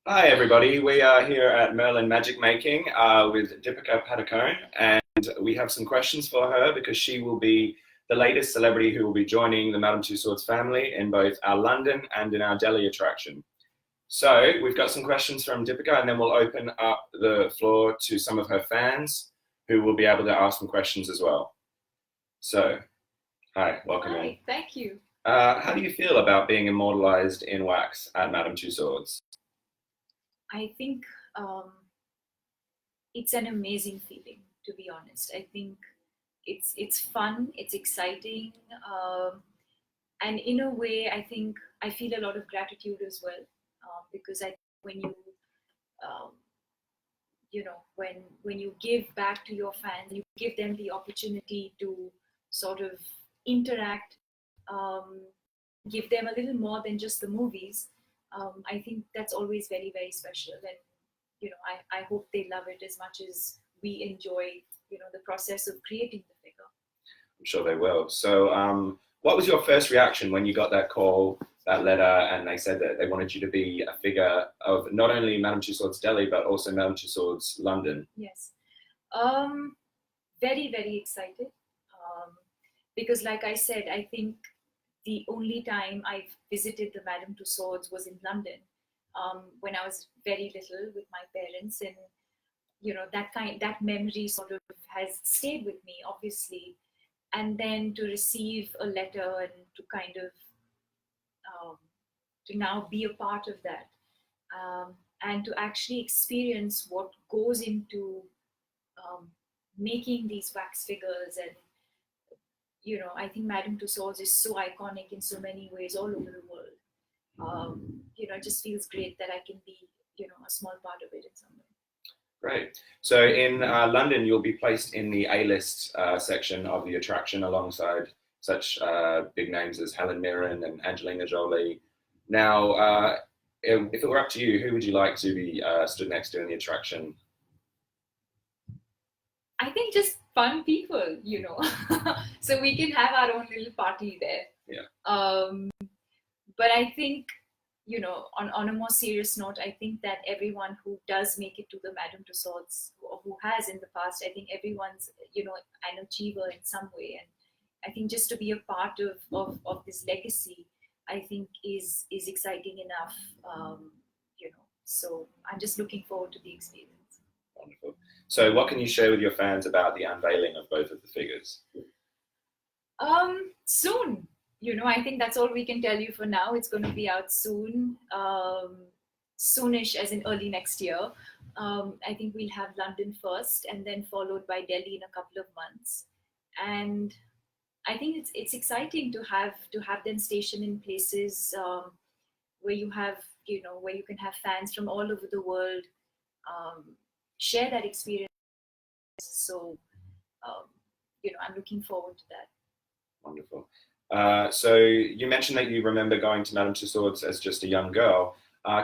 Hi everybody, we are here at Merlin Magic Making with Deepika Padukone, and we have some questions for her because she will be the latest celebrity who will be joining the Madame Tussauds family in both our London and in our Delhi attraction. So we've got some questions from Deepika, and then we'll open up the floor to some of her fans who will be able to ask some questions as well. So, hi, welcome in. Hi, thank you. How do you feel about being immortalized in wax at Madame Tussauds? I think it's an amazing feeling, to be honest. I think it's fun, it's exciting, and in a way, I think I feel a lot of gratitude as well, because I when you um, when you give back to your fans, you give them the opportunity to sort of interact, um, give them a little more than just the movies. I think that's always very, very special, and I hope they love it as much as we enjoy the process of creating the figure. I'm sure they will. So, what was your first reaction when you got that call, that letter, and they said that they wanted you to be a figure of not only Madame Tussauds Delhi, but also Madame Tussauds London? Yes. um, Very, very excited, because like I said, I think the only time I've visited the Madame Tussauds was in London, when I was very little with my parents, and that memory sort of has stayed with me, obviously. And then to receive a letter and to kind of um, to now be a part of that, and to actually experience what goes into um, making these wax figures. And I think Madame Tussauds is so iconic in so many ways all over the world. It just feels great that I can be a small part of it in some way. Great. So in London, you'll be placed in the A-list section of the attraction alongside such big names as Helen Mirren and Angelina Jolie. Now, if it were up to you, who would you like to be stood next to in the attraction? I think just fun people, so we can have our own little party there. Yeah. But I think, on a more serious note, I think that everyone who does make it to the Madame Tussauds, or who has in the past, I think everyone's, an achiever in some way. And I think just to be a part of this legacy, I think is exciting enough. So I'm just looking forward to the experience. Wonderful. So what can you share with your fans about the unveiling of both of the figures? Soon. I think that's all we can tell you for now. It's going to be out soon, soonish, as in early next year. I think we'll have London first, and then followed by Delhi in a couple of months. And I think it's exciting to have them stationed in places, where you have where you can have fans from all over the world, um, share that experience. So um, I'm looking forward to that. Wonderful. So you mentioned that you remember going to Madame Tussauds as just a young girl.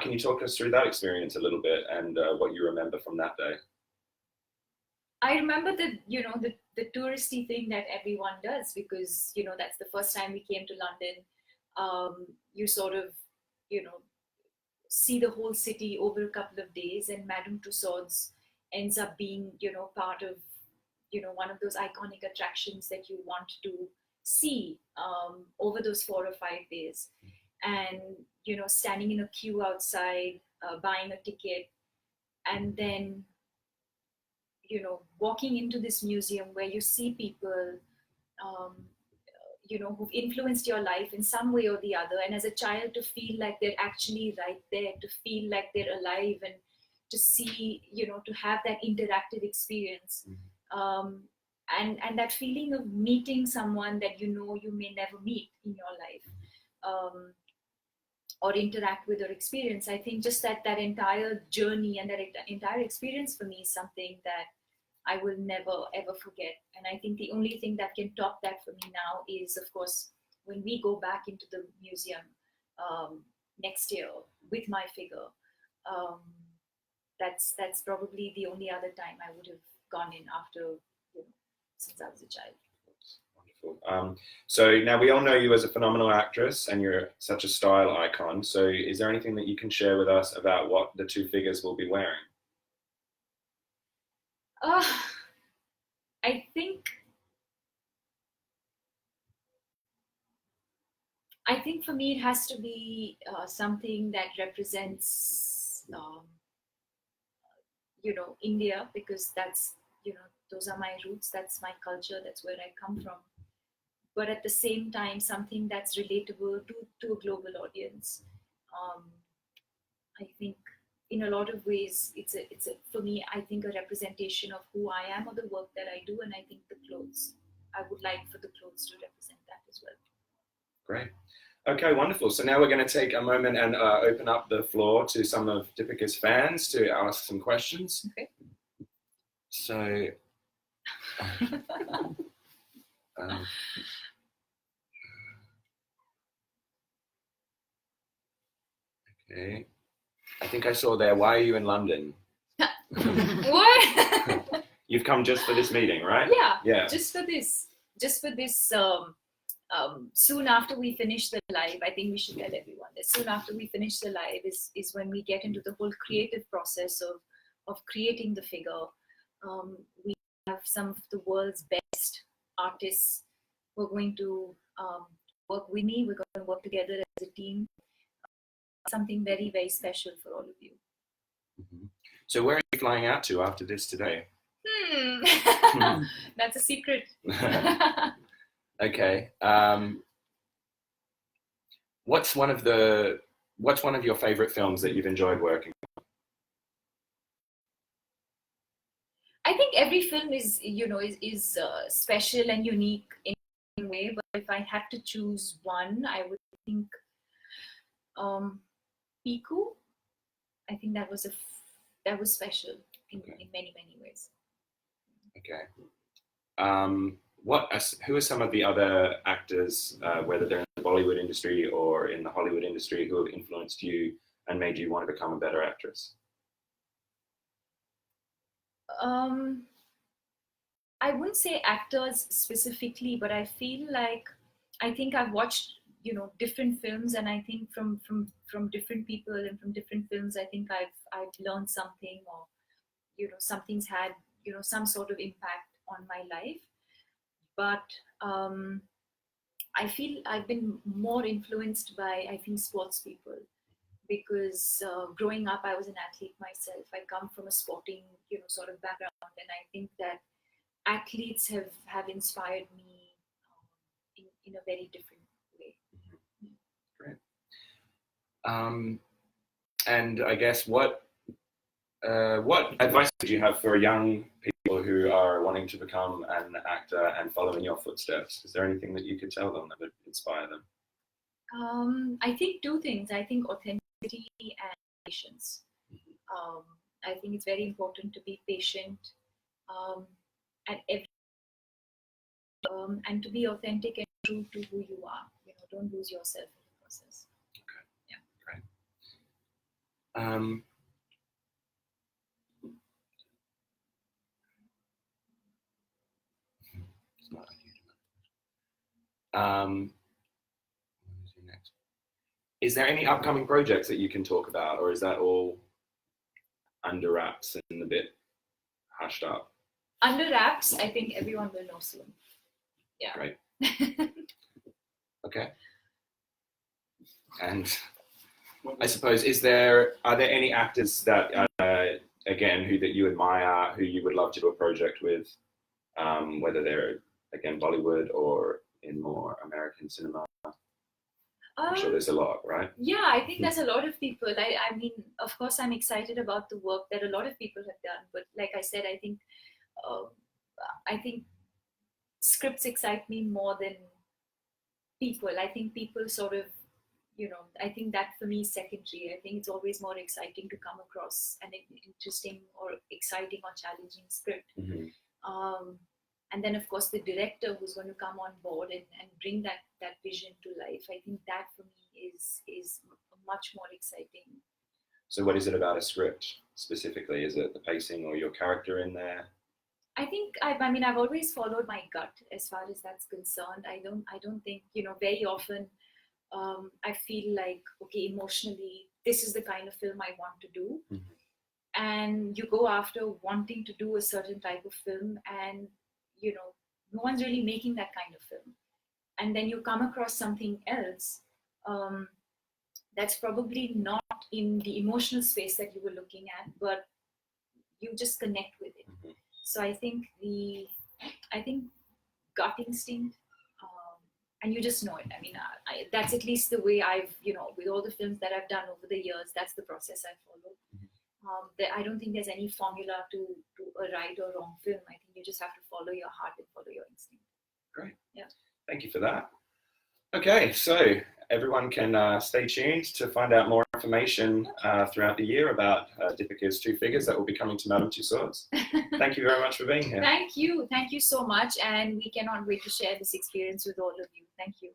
Can you talk us through that experience a little bit and what you remember from that day? I remember the touristy thing that everyone does, because that's the first time we came to London. You sort of you know see the whole city over a couple of days, and Madame Tussauds ends up being part of one of those iconic attractions that you want to see over those 4 or 5 days. And standing in a queue outside, buying a ticket, and then walking into this museum where you see people, um, who've influenced your life in some way or the other, and as a child to feel like they're actually right there, to feel like they're alive, and to see, to have that interactive experience. um, and that feeling of meeting someone that you may never meet in your life, um, or interact with or experience. I think just that entire journey and that entire experience for me is something that I will never ever forget. And I think the only thing that can top that for me now is, of course, when we go back into the museum, um, next year with my figure. Um, that's probably the only other time I would have gone in after, since I was a child. wonderful. So now we all know you as a phenomenal actress and you're such a style icon. So is there anything that you can share with us about what the two figures will be wearing? I think for me it has to be something that represents India, because that's, those are my roots, that's my culture, that's where I come from. But at the same time, something that's relatable to a global audience. I think in a lot of ways, it's a for me, I think, a representation of who I am or the work that I do, and I think the clothes, I would like for the clothes to represent that as well. Great. Okay, wonderful. So now we're going to take a moment and open up the floor to some of Deepika's fans to ask some questions. Okay. So, okay. I think I saw there, why are you in London? What? You've come just for this meeting, right? Yeah. Just for this. Soon after we finish the live, I think we should tell everyone that soon after we finish the live is when we get into the whole creative process of creating the figure. We have some of the world's best artists who are going to work with me. We're going to work together as a team. Something very, very special for all of you. Mm-hmm. So where are you flying out to after this today? That's a secret. Okay. What's one of your favorite films that you've enjoyed working on? I think every film is special and unique in a way. But if I had to choose one, I would think Piku. I think that was special in many, many ways. Okay. Who are some of the other actors, whether they're in the Bollywood industry or in the Hollywood industry, who have influenced you and made you want to become a better actress? I wouldn't say actors specifically, but I feel like I think I've watched different films, and I think from different people and from different films, I think I've learned something, or something's had some sort of impact on my life. But I feel I've been more influenced by, I think, sports people, because growing up I was an athlete myself. I come from a sporting sort of background, and I think that athletes have inspired me in a very different way. Great. And I guess what advice would you have for young people who are wanting to become an actor and follow in your footsteps? Is there anything that you could tell them that would inspire them? I think two things. I think authenticity and patience. I think it's very important to be patient and to be authentic and true to who you are. Don't lose yourself in the process. Okay. Yeah. Great. It's not a huge amount. Next. Is there any upcoming projects that you can talk about, or is that all under wraps and a bit hushed up? Under wraps, I think everyone will know soon. Yeah. Great. Okay. And I suppose, are there any actors that again that you admire, who you would love to do a project with, whether they're again Bollywood or in more American cinema? I'm sure there's a lot, right? Yeah, I think there's a lot of people. I mean, of course, I'm excited about the work that a lot of people have done. But like I said, I think scripts excite me more than people. I think people sort of, I think that for me is secondary. I think it's always more exciting to come across an interesting or exciting or challenging script. Mm-hmm. And then, of course, the director who's going to come on board and bring that vision to life. I think that for me is much more exciting. So what is it about a script specifically? Is it the pacing or your character in there? I think I mean I've always followed my gut as far as that's concerned. I don't think, very often I feel like, okay, emotionally this is the kind of film I want to do, and you go after wanting to do a certain type of film, and no one's really making that kind of film, and then you come across something else that's probably not in the emotional space that you were looking at, but you just connect with it. So I think gut instinct, and you just know it. I mean, that's at least the way I've, with all the films that I've done over the years, that's the process I follow. I don't think there's any formula to a right or wrong film. I think you just have to follow your heart and follow your instinct. Great. Yeah. Thank you for that. Okay, so everyone can stay tuned to find out more information throughout the year about Deepika's two figures that will be coming to Madame Tussauds. Thank you very much for being here. Thank you so much, and we cannot wait to share this experience with all of you. Thank you.